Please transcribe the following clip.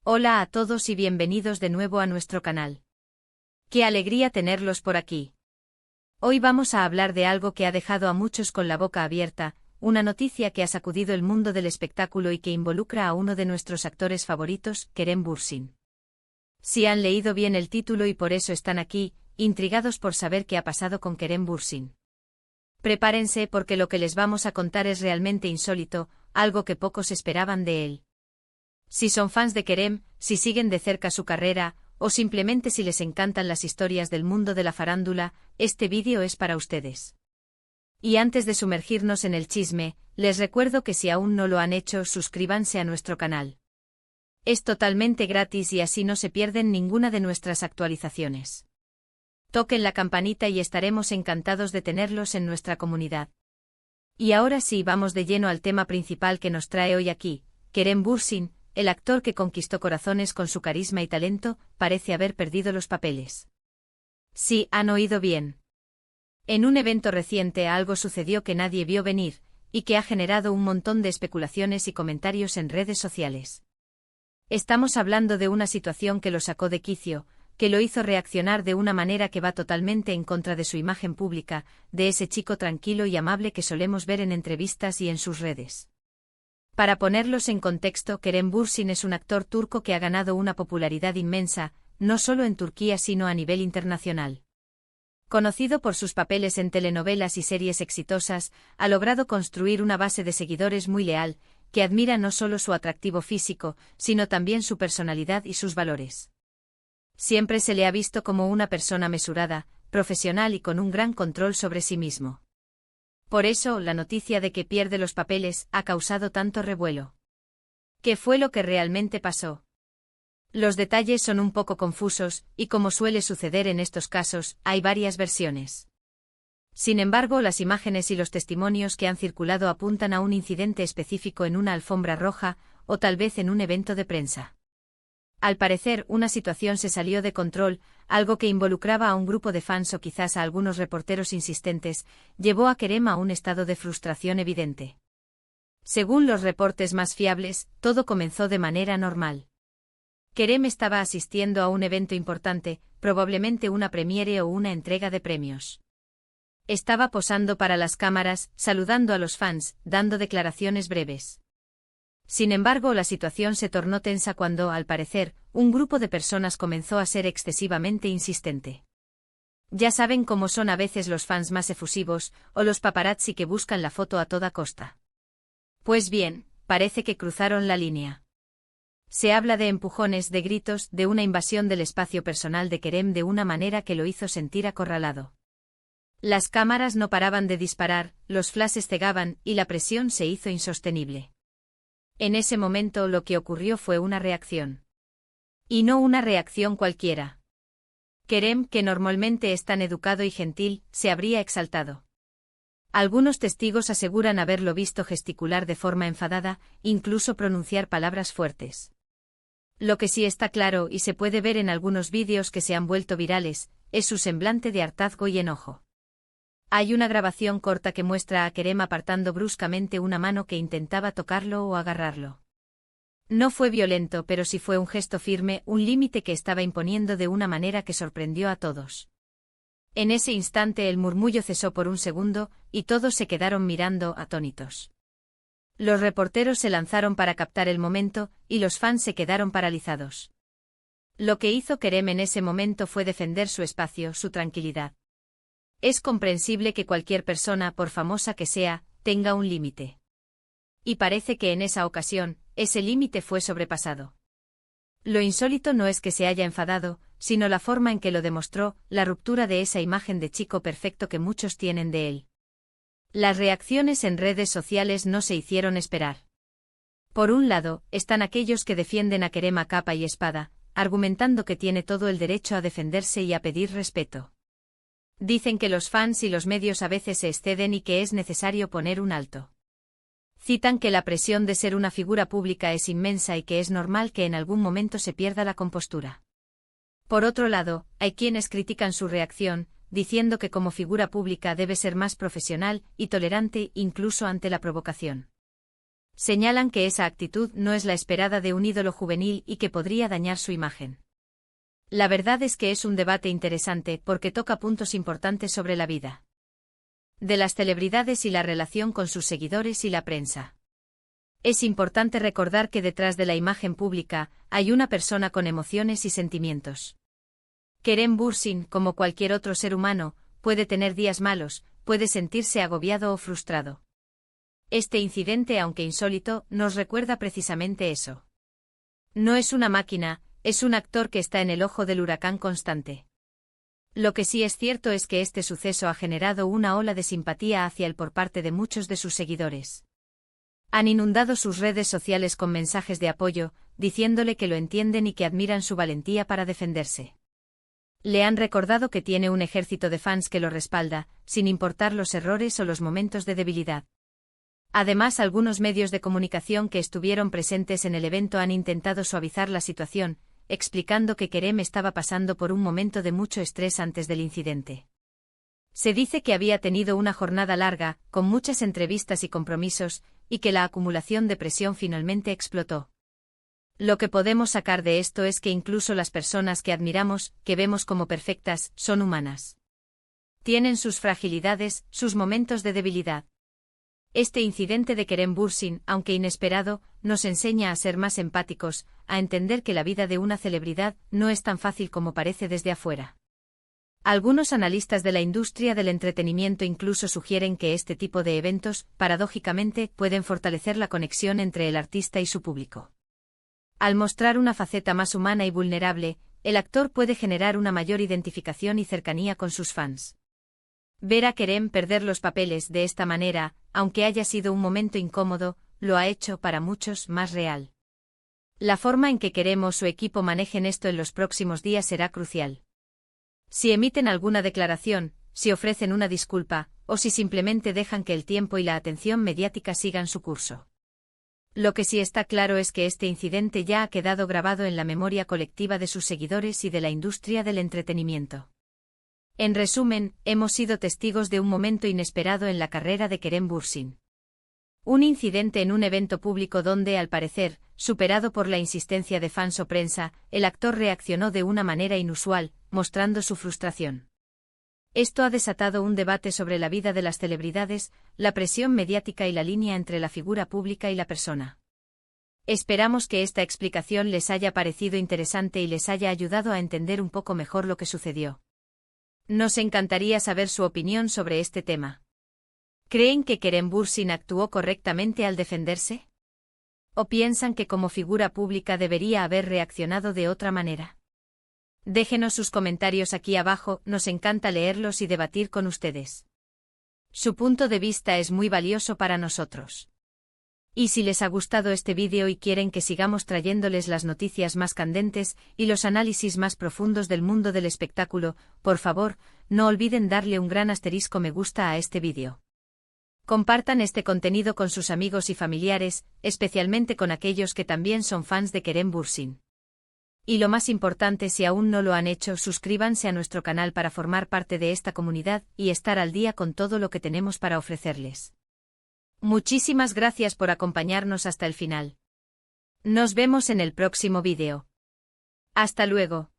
Hola a todos y bienvenidos de nuevo a nuestro canal. ¡Qué alegría tenerlos por aquí! Hoy vamos a hablar de algo que ha dejado a muchos con la boca abierta, una noticia que ha sacudido el mundo del espectáculo y que involucra a uno de nuestros actores favoritos, Kerem Bürsin. Si han leído bien el título y por eso están aquí, intrigados por saber qué ha pasado con Kerem Bürsin. Prepárense porque lo que les vamos a contar es realmente insólito, algo que pocos esperaban de él. Si son fans de Kerem, si siguen de cerca su carrera, o simplemente si les encantan las historias del mundo de la farándula, este vídeo es para ustedes. Y antes de sumergirnos en el chisme, les recuerdo que si aún no lo han hecho, suscríbanse a nuestro canal. Es totalmente gratis y así no se pierden ninguna de nuestras actualizaciones. Toquen la campanita y estaremos encantados de tenerlos en nuestra comunidad. Y ahora sí, vamos de lleno al tema principal que nos trae hoy aquí. Kerem Bürsin, el actor que conquistó corazones con su carisma y talento, parece haber perdido los papeles. Sí, han oído bien. En un evento reciente algo sucedió que nadie vio venir, y que ha generado un montón de especulaciones y comentarios en redes sociales. Estamos hablando de una situación que lo sacó de quicio, que lo hizo reaccionar de una manera que va totalmente en contra de su imagen pública, de ese chico tranquilo y amable que solemos ver en entrevistas y en sus redes. Para ponerlos en contexto, Kerem Bürsin es un actor turco que ha ganado una popularidad inmensa, no solo en Turquía sino a nivel internacional. Conocido por sus papeles en telenovelas y series exitosas, ha logrado construir una base de seguidores muy leal, que admira no solo su atractivo físico, sino también su personalidad y sus valores. Siempre se le ha visto como una persona mesurada, profesional y con un gran control sobre sí mismo. Por eso, la noticia de que pierde los papeles ha causado tanto revuelo. ¿Qué fue lo que realmente pasó? Los detalles son un poco confusos, y como suele suceder en estos casos, hay varias versiones. Sin embargo, las imágenes y los testimonios que han circulado apuntan a un incidente específico en una alfombra roja, o tal vez en un evento de prensa. Al parecer, una situación se salió de control, algo que involucraba a un grupo de fans o quizás a algunos reporteros insistentes, llevó a Kerem a un estado de frustración evidente. Según los reportes más fiables, todo comenzó de manera normal. Kerem estaba asistiendo a un evento importante, probablemente una premiere o una entrega de premios. Estaba posando para las cámaras, saludando a los fans, dando declaraciones breves. Sin embargo, la situación se tornó tensa cuando, al parecer, un grupo de personas comenzó a ser excesivamente insistente. Ya saben cómo son a veces los fans más efusivos, o los paparazzi que buscan la foto a toda costa. Pues bien, parece que cruzaron la línea. Se habla de empujones, de gritos, de una invasión del espacio personal de Kerem de una manera que lo hizo sentir acorralado. Las cámaras no paraban de disparar, los flashes cegaban, y la presión se hizo insostenible. En ese momento lo que ocurrió fue una reacción. Y no una reacción cualquiera. Kerem, que normalmente es tan educado y gentil, se habría exaltado. Algunos testigos aseguran haberlo visto gesticular de forma enfadada, incluso pronunciar palabras fuertes. Lo que sí está claro y se puede ver en algunos vídeos que se han vuelto virales, es su semblante de hartazgo y enojo. Hay una grabación corta que muestra a Kerem apartando bruscamente una mano que intentaba tocarlo o agarrarlo. No fue violento, pero sí fue un gesto firme, un límite que estaba imponiendo de una manera que sorprendió a todos. En ese instante el murmullo cesó por un segundo, y todos se quedaron mirando, atónitos. Los reporteros se lanzaron para captar el momento, y los fans se quedaron paralizados. Lo que hizo Kerem en ese momento fue defender su espacio, su tranquilidad. Es comprensible que cualquier persona, por famosa que sea, tenga un límite. Y parece que en esa ocasión, ese límite fue sobrepasado. Lo insólito no es que se haya enfadado, sino la forma en que lo demostró, la ruptura de esa imagen de chico perfecto que muchos tienen de él. Las reacciones en redes sociales no se hicieron esperar. Por un lado, están aquellos que defienden a Kerem a capa y espada, argumentando que tiene todo el derecho a defenderse y a pedir respeto. Dicen que los fans y los medios a veces se exceden y que es necesario poner un alto. Citan que la presión de ser una figura pública es inmensa y que es normal que en algún momento se pierda la compostura. Por otro lado, hay quienes critican su reacción, diciendo que como figura pública debe ser más profesional y tolerante incluso ante la provocación. Señalan que esa actitud no es la esperada de un ídolo juvenil y que podría dañar su imagen. La verdad es que es un debate interesante porque toca puntos importantes sobre la vida de las celebridades y la relación con sus seguidores y la prensa. Es importante recordar que detrás de la imagen pública hay una persona con emociones y sentimientos. Kerem Bürsin, como cualquier otro ser humano, puede tener días malos, puede sentirse agobiado o frustrado. Este incidente, aunque insólito, nos recuerda precisamente eso. No es una máquina, es un actor que está en el ojo del huracán constante. Lo que sí es cierto es que este suceso ha generado una ola de simpatía hacia él por parte de muchos de sus seguidores. Han inundado sus redes sociales con mensajes de apoyo, diciéndole que lo entienden y que admiran su valentía para defenderse. Le han recordado que tiene un ejército de fans que lo respalda, sin importar los errores o los momentos de debilidad. Además, algunos medios de comunicación que estuvieron presentes en el evento han intentado suavizar la situación, explicando que Kerem estaba pasando por un momento de mucho estrés antes del incidente. Se dice que había tenido una jornada larga, con muchas entrevistas y compromisos, y que la acumulación de presión finalmente explotó. Lo que podemos sacar de esto es que incluso las personas que admiramos, que vemos como perfectas, son humanas. Tienen sus fragilidades, sus momentos de debilidad. Este incidente de Kerem Bürsin, aunque inesperado, nos enseña a ser más empáticos, a entender que la vida de una celebridad no es tan fácil como parece desde afuera. Algunos analistas de la industria del entretenimiento incluso sugieren que este tipo de eventos, paradójicamente, pueden fortalecer la conexión entre el artista y su público. Al mostrar una faceta más humana y vulnerable, el actor puede generar una mayor identificación y cercanía con sus fans. Ver a Kerem perder los papeles de esta manera, aunque haya sido un momento incómodo, lo ha hecho para muchos más real. La forma en que Kerem o su equipo manejen esto en los próximos días será crucial. Si emiten alguna declaración, si ofrecen una disculpa, o si simplemente dejan que el tiempo y la atención mediática sigan su curso. Lo que sí está claro es que este incidente ya ha quedado grabado en la memoria colectiva de sus seguidores y de la industria del entretenimiento. En resumen, hemos sido testigos de un momento inesperado en la carrera de Kerem Bürsin. Un incidente en un evento público donde, al parecer, superado por la insistencia de fans o prensa, el actor reaccionó de una manera inusual, mostrando su frustración. Esto ha desatado un debate sobre la vida de las celebridades, la presión mediática y la línea entre la figura pública y la persona. Esperamos que esta explicación les haya parecido interesante y les haya ayudado a entender un poco mejor lo que sucedió. Nos encantaría saber su opinión sobre este tema. ¿Creen que Kerem Bürsin actuó correctamente al defenderse? ¿O piensan que como figura pública debería haber reaccionado de otra manera? Déjenos sus comentarios aquí abajo, nos encanta leerlos y debatir con ustedes. Su punto de vista es muy valioso para nosotros. Y si les ha gustado este vídeo y quieren que sigamos trayéndoles las noticias más candentes y los análisis más profundos del mundo del espectáculo, por favor, no olviden darle un gran asterisco me gusta a este vídeo. Compartan este contenido con sus amigos y familiares, especialmente con aquellos que también son fans de Kerem Bürsin. Y lo más importante, si aún no lo han hecho, suscríbanse a nuestro canal para formar parte de esta comunidad y estar al día con todo lo que tenemos para ofrecerles. Muchísimas gracias por acompañarnos hasta el final. Nos vemos en el próximo vídeo. Hasta luego.